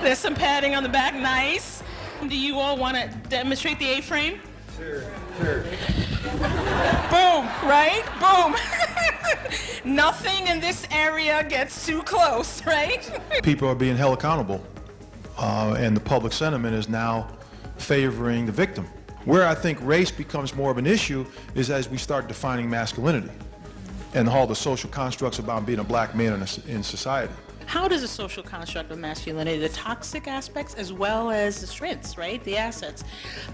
There's some padding on the back, nice. Do you all want to demonstrate the A-frame? Sure. Boom, right? Boom. Nothing in this area gets too close, right? People are being held accountable, and the public sentiment is now favoring the victim. Where I think race becomes more of an issue is as we start defining masculinity and all the social constructs about being a black man in society. How does the social construct of masculinity, the toxic aspects as well as the strengths, right, the assets,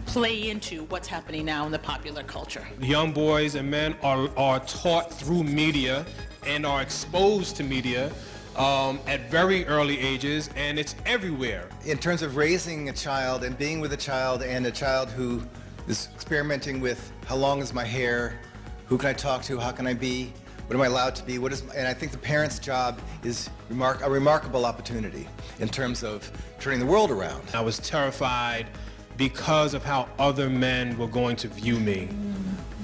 play into what's happening now in the popular culture? Young boys and men are taught through media and are exposed to media at very early ages, and it's everywhere. In terms of raising a child and being with a child, and a child who is experimenting with how long is my hair, who can I talk to, how can I be, what am I allowed to be, and I think the parent's job is a remarkable opportunity in terms of turning the world around. I was terrified because of how other men were going to view me.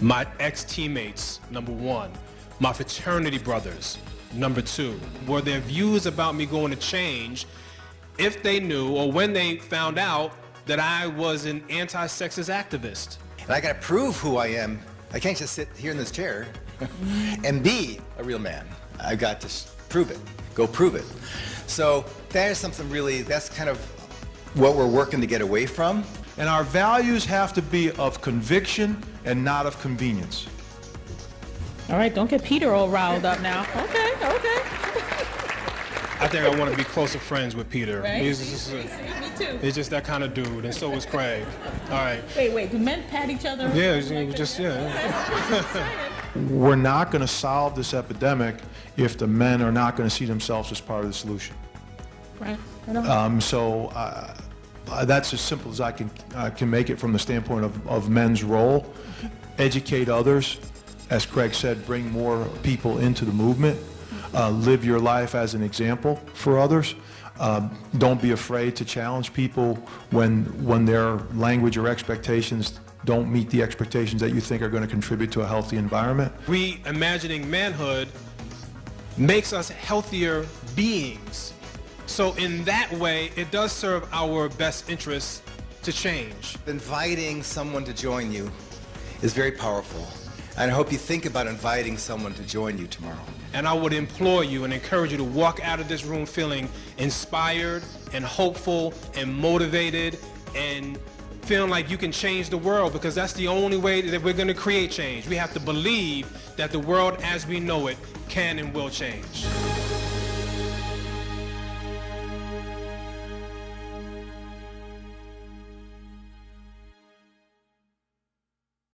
My ex-teammates, number one. My fraternity brothers, number two. Were their views about me going to change if they knew or when they found out that I was an anti-sexist activist? And I gotta prove who I am. I can't just sit here in this chair and be a real man. I've got to prove it, go prove it. So that is something really, that's kind of what we're working to get away from. And our values have to be of conviction and not of convenience. All right, don't get Peter all riled up now. Okay. I think I want to be closer friends with Peter. Right? He's just that kind of dude, and so is Craig. All right. Wait, do men pat each other? Yeah, We're not going to solve this epidemic if the men are not going to see themselves as part of the solution. Right. That's as simple as I can make it from the standpoint of men's role. Educate others, as Craig said, bring more people into the movement. Live your life as an example for others. Don't be afraid to challenge people when their language or expectations don't meet the expectations that you think are going to contribute to a healthy environment. Reimagining manhood makes us healthier beings. So in that way, it does serve our best interests to change. Inviting someone to join you is very powerful. And I hope you think about inviting someone to join you tomorrow. And I would implore you and encourage you to walk out of this room feeling inspired and hopeful and motivated and feeling like you can change the world, because that's the only way that we're going to create change. We have to believe that the world as we know it can and will change.